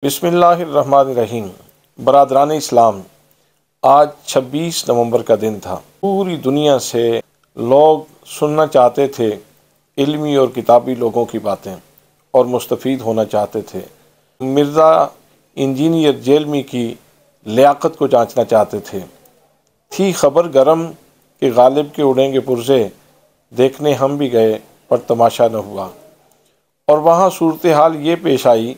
بسم اللہ الرحمن الرحیم۔ برادران اسلام، آج 26 نومبر کا دن تھا۔ پوری دنیا سے لوگ سننا چاہتے تھے علمی اور کتابی لوگوں کی باتیں اور مستفید ہونا چاہتے تھے۔ مرزا انجینئر جیلمی کی لیاقت کو جانچنا چاہتے تھے۔ تھی خبر گرم کہ غالب کے اڑیں گے پرزے، دیکھنے ہم بھی گئے پر تماشا نہ ہوا۔ اور وہاں صورتحال یہ پیش آئی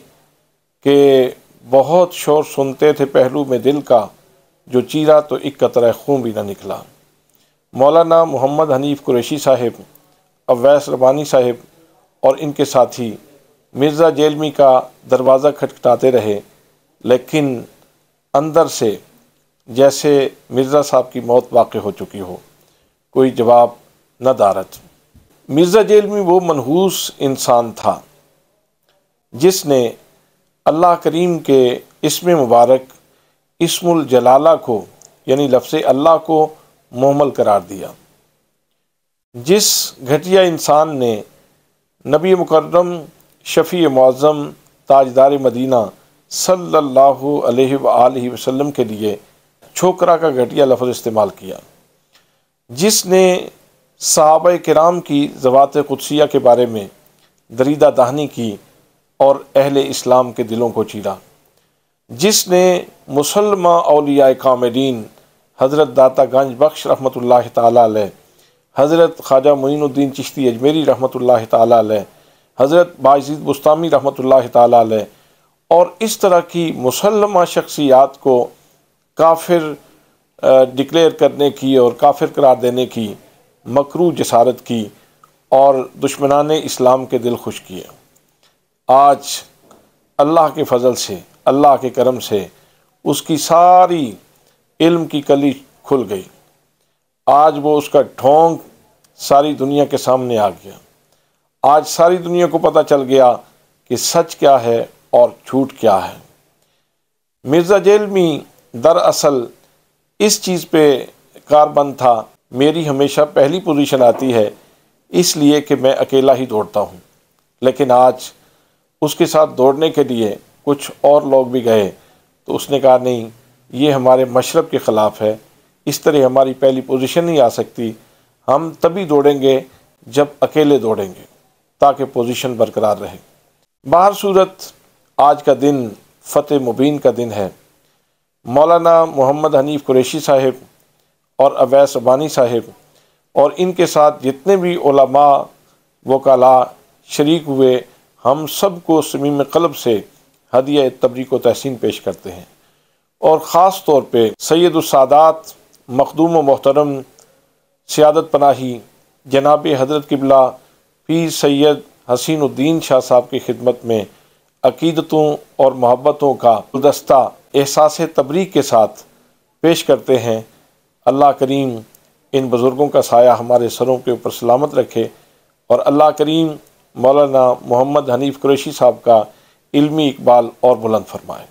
کہ بہت شور سنتے تھے پہلو میں دل کا، جو چیرا تو ایک قطرہ خون بھی نہ نکلا۔ مولانا محمد حنیف قریشی صاحب، اویس ربانی صاحب اور ان کے ساتھی مرزا جیلمی کا دروازہ کھٹکھٹاتے رہے، لیکن اندر سے جیسے مرزا صاحب کی موت واقع ہو چکی ہو، کوئی جواب نہ دارت۔ مرزا جیلمی وہ منحوس انسان تھا جس نے اللہ کریم کے اسم مبارک اسم الجلالہ کو یعنی لفظ اللہ کو مہمل قرار دیا۔ جس گھٹیا انسان نے نبی مکرم شفیع معظم تاجدار مدینہ صلی اللہ علیہ وآلہ وسلم کے لیے چھوکرا کا گھٹیا لفظ استعمال کیا، جس نے صحابہ کرام کی ذوات قدسیہ کے بارے میں دریدہ دہانی کی اور اہل اسلام کے دلوں کو چیرا، جس نے مسلمہ اولیاء کاملین حضرت داتا گنج بخش رحمۃ اللہ تعالیٰ علیہ، حضرت خواجہ معین الدین چشتی اجمیری رحمۃ اللہ تعالیٰ علیہ، حضرت بایزید بستامی رحمۃ اللہ تعالیٰ علیہ اور اس طرح کی مسلمہ شخصیات کو کافر ڈکلیئر کرنے کی اور کافر قرار دینے کی مکروہ جسارت کی اور دشمنان اسلام کے دل خوش کیے۔ آج اللہ کے فضل سے، اللہ کے کرم سے اس کی ساری علم کی کلی کھل گئی۔ آج وہ اس کا ڈھونگ ساری دنیا کے سامنے آ گیا۔ آج ساری دنیا کو پتہ چل گیا کہ سچ کیا ہے اور جھوٹ کیا ہے۔ مرزا جیلمی دراصل اس چیز پہ کاربند تھا، میری ہمیشہ پہلی پوزیشن آتی ہے اس لیے کہ میں اکیلا ہی دوڑتا ہوں، لیکن آج اس کے ساتھ دوڑنے کے لیے کچھ اور لوگ بھی گئے تو اس نے کہا نہیں، یہ ہمارے مشرب کے خلاف ہے، اس طرح ہماری پہلی پوزیشن نہیں آ سکتی، ہم تبھی دوڑیں گے جب اکیلے دوڑیں گے تاکہ پوزیشن برقرار رہے۔ بہر صورت آج کا دن فتح مبین کا دن ہے۔ مولانا محمد حنیف قریشی صاحب اور اویس ربانی صاحب اور ان کے ساتھ جتنے بھی علماء وکلاء شریک ہوئے، ہم سب کو صمیم قلب سے ہدیہ تبریک و تحسین پیش کرتے ہیں، اور خاص طور پہ سید السادات مخدوم و محترم سیادت پناہی جناب حضرت قبلہ پیر سید حسین الدین شاہ صاحب کی خدمت میں عقیدتوں اور محبتوں کا گلدستہ احساس تبریک کے ساتھ پیش کرتے ہیں۔ اللہ کریم ان بزرگوں کا سایہ ہمارے سروں کے اوپر سلامت رکھے، اور اللہ کریم مولانا محمد حنیف قریشی صاحب کا علمی اقبال اور بلند فرمائے۔